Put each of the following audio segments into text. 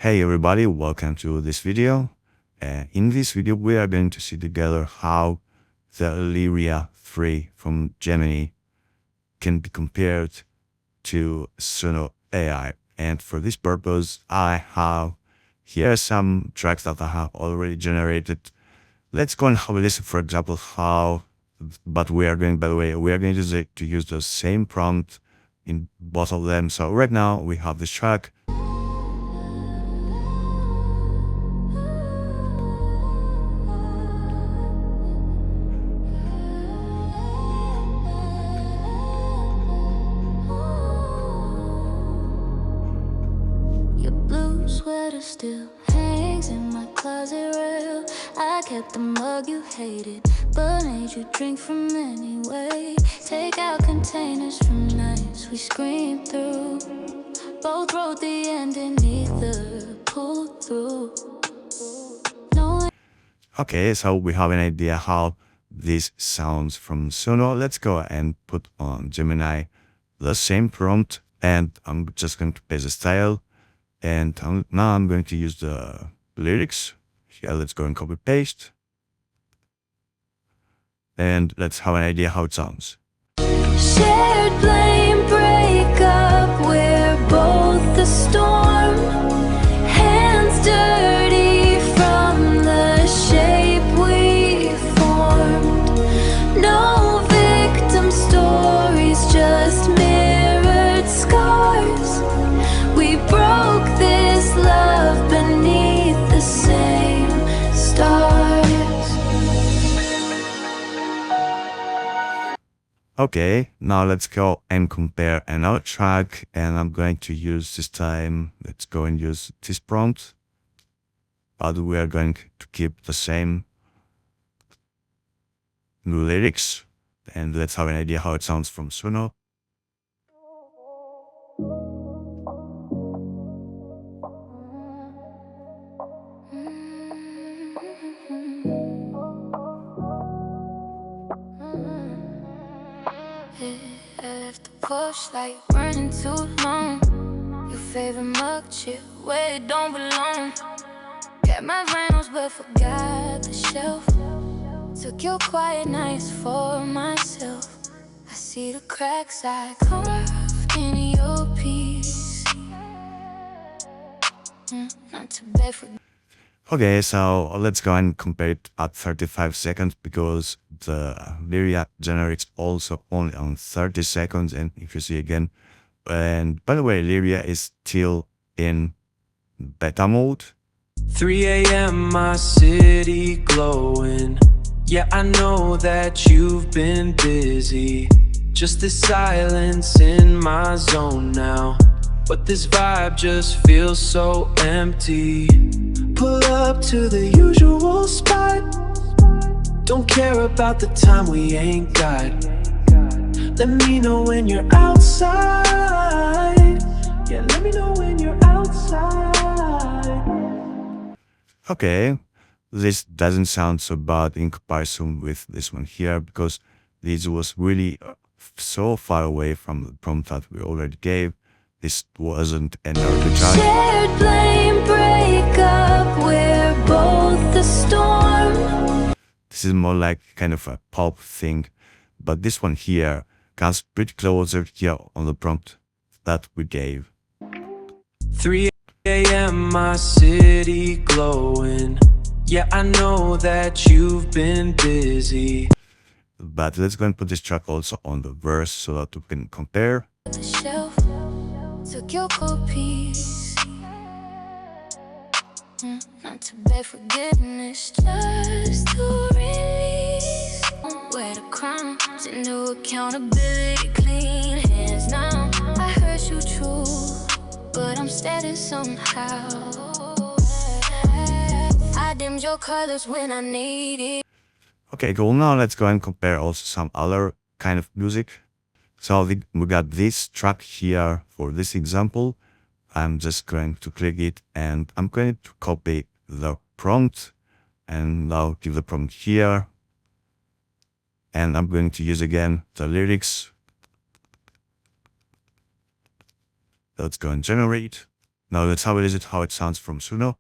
Hey everybody, welcome to this video. In this video, we are going to see together how the Lyria 3 from Gemini can be compared to Suno AI. And for this purpose, I have here some tracks that I have already generated. Let's go and have a listen, for example, but we are going to use the same prompt in both of them. So right now we have this track. Your blue sweater still hangs in my closet rail. I kept the mug you hated, but made you drink from anyway. Take out containers from nights we screamed through. Both wrote the end and neither pulled through. Okay, so we have an idea how this sounds from Suno. Let's go and put on Gemini the same prompt, and I'm just going to paste the style. And now I'm going to use the lyrics. Yeah, let's go and copy paste. And let's have an idea how it sounds. Shared blame, break up, we're both the storm. Hands dirty from the shape we formed. No victim stories, just mirrored scars. We broke this love beneath the same stars. Okay, now let's go and compare another track, and I'm going to use this time, let's go and use this prompt, but we are going to keep the same lyrics, and let's have an idea how it sounds from Suno. I left the porch like running too long. Your favorite mug chip where it don't belong. Got my vinyls but forgot the shelf. Took your quiet nights for myself. I see the cracks I carved in your piece. Not to beg for. Okay, so let's go and compare it at 35 seconds because the Lyria generates also only on 30 seconds. And if you see again, and by the way, Lyria is still in beta mode. 3 a.m. my city glowing. Yeah, I know that you've been busy. Just this silence in my zone now. But this vibe just feels so empty. Pull up to the usual spot. Don't care about the time we ain't got. Let me know when you're outside. Yeah, let me know when you're outside. Okay, this doesn't sound so bad in comparison with this one here because this was really so far away from the prompt that we already gave. This wasn't an arbitrary. Shared blame, break up, we're both the storm. This is more like kind of a pop thing, but this one here comes pretty closer here on the prompt that we gave. 3 a.m. my city glowing. Yeah, I know that you've been busy. But let's go and put this track also on the verse so that we can compare. The shelf took your copies. Not to beg forgiveness, just to release. Wear the crowns and no accountability, clean hands now. I heard you true, but I'm steady somehow. I dimmed your colors when I need it. Okay, cool. Now let's go and compare also some other kind of music. So we got this track here for this example. I'm just going to click it and I'm going to copy the prompt and now give the prompt here. And I'm going to use again the lyrics. Let's go and generate. Now let's have a listen how it sounds from Suno.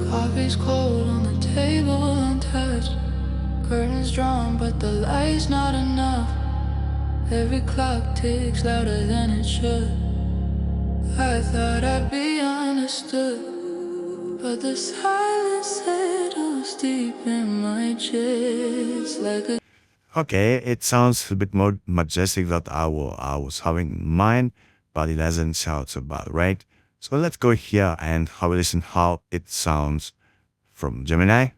Coffee's cold on the table, untouched. Curtains drawn, but the light's not enough. Every clock ticks louder than it should. I thought I'd be understood, but the silence settles deep in my chest like a... Okay, it sounds a bit more majestic than I was having in mind, but it doesn't sound so bad, right? So let's go here and have a listen how it sounds from Gemini.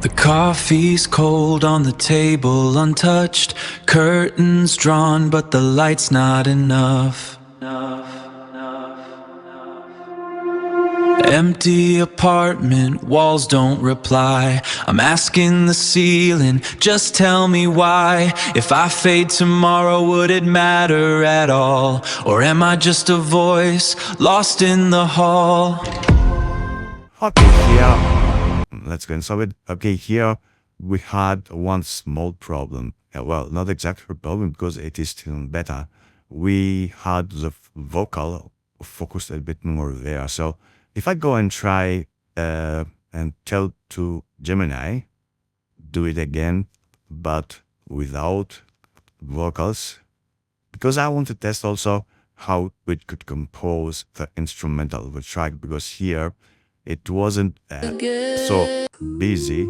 The coffee's cold on the table, untouched. Curtains drawn, but the light's not enough. Empty apartment, walls don't reply. I'm asking the ceiling, just tell me why. If I fade tomorrow, would it matter at all? Or am I just a voice lost in the hall? Okay, here, let's go and solve it. Okay, here we had one small problem. Well, not exactly a problem because it is still better. We had the vocal focused a bit more there. So if I go and try and tell to Gemini, do it again, but without vocals, because I want to test also how it could compose the instrumental of the track, because here it wasn't so busy,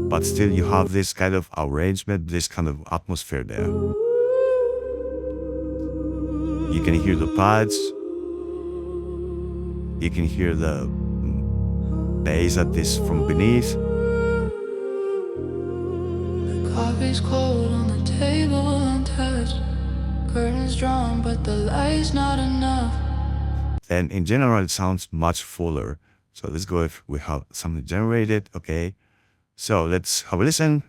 but still you have this kind of arrangement, this kind of atmosphere there. You can hear the pads, you can hear the bass that is from beneath. Coffee's cold on the table, untouched. Curtains drawn, but the light's not enough. And in general, it sounds much fuller. So let's go if we have something generated. Okay. So let's have a listen.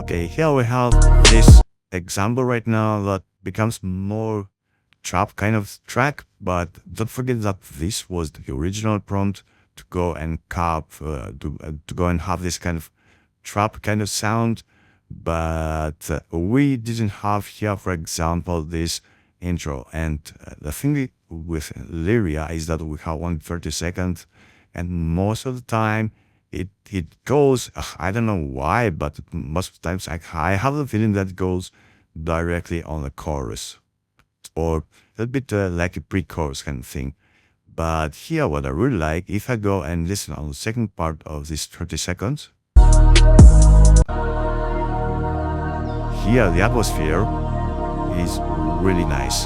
Okay, here we have this example right now that becomes more trap kind of track, but don't forget that this was the original prompt to go and to go and have this kind of trap kind of sound, but we didn't have here, for example, this intro. And the thing with Lyria is that we have 130 seconds, and most of the time it goes, I don't know why, but most of the times I have the feeling that it goes directly on the chorus, or a bit like a pre-chorus kind of thing. But here what I really like, if I go and listen on the second part of this 30 seconds, here the atmosphere is really nice.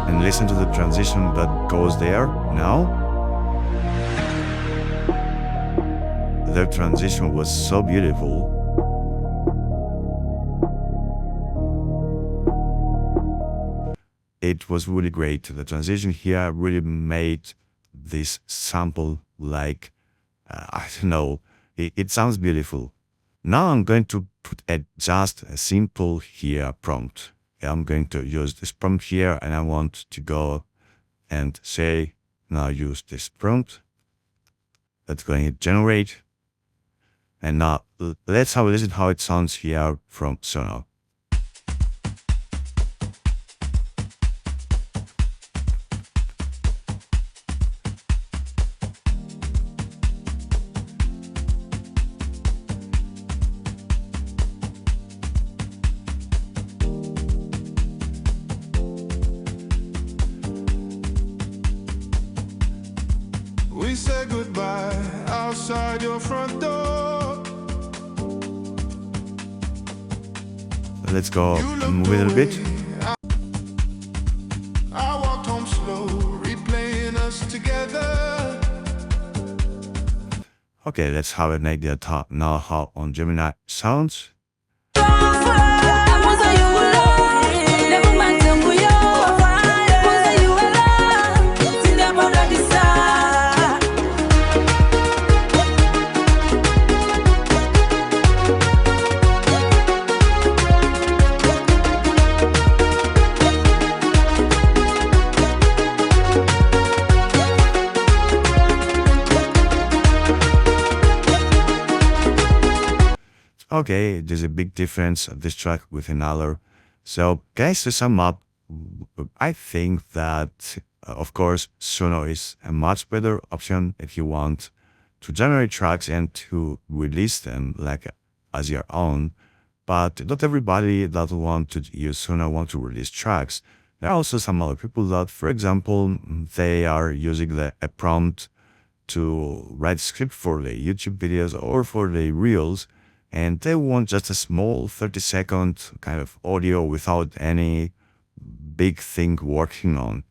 And listen to the transition that goes there now. The transition was so beautiful. It was really great. The transition here really made this sample like, I don't know, it sounds beautiful. Now I'm going to put just a simple here prompt. I'm going to use this prompt here, and I want to go and say, now use this prompt. Let's go and generate. And now let's have a listen how it sounds here from Suno. We said goodbye outside your front door. let's go and move it a little bit. I walked home slow, replaying us together. Okay, let's have an idea now how on Gemini sounds. Okay, there's a big difference of this track with another. So guys, to sum up, I think that, of course, Suno is a much better option if you want to generate tracks and to release them like as your own. But not everybody that want to use Suno want to release tracks. There are also some other people that, for example, they are using a prompt to write script for the YouTube videos or for the reels, and they want just a small 30-second kind of audio without any big thing working on,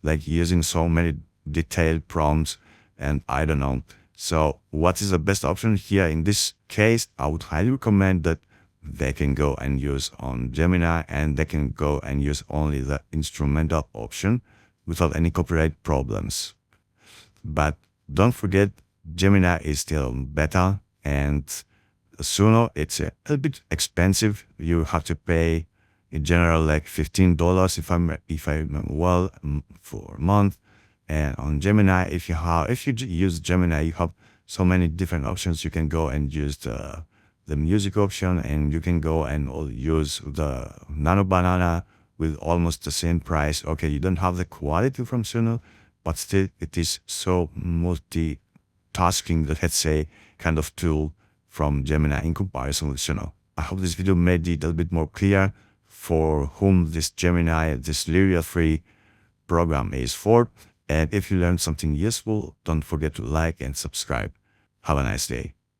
like using so many detailed prompts, and I don't know. So what is the best option here? In this case, I would highly recommend that they can go and use on Gemini, and they can go and use only the instrumental option without any copyright problems. But don't forget, Gemini is still better, and Suno, it's a little bit expensive. You have to pay in general like $15 if I remember well for a month. And on Gemini, if you use Gemini, you have so many different options. You can go and use the music option, and you can go and use the Nano Banana with almost the same price. Okay, you don't have the quality from Suno, but still it is so multitasking, let's say, kind of tool from Gemini in comparison with Suno. I hope this video made it a little bit more clear for whom this Gemini, this Lyria 3 program is for. And if you learned something useful, don't forget to like and subscribe. Have a nice day.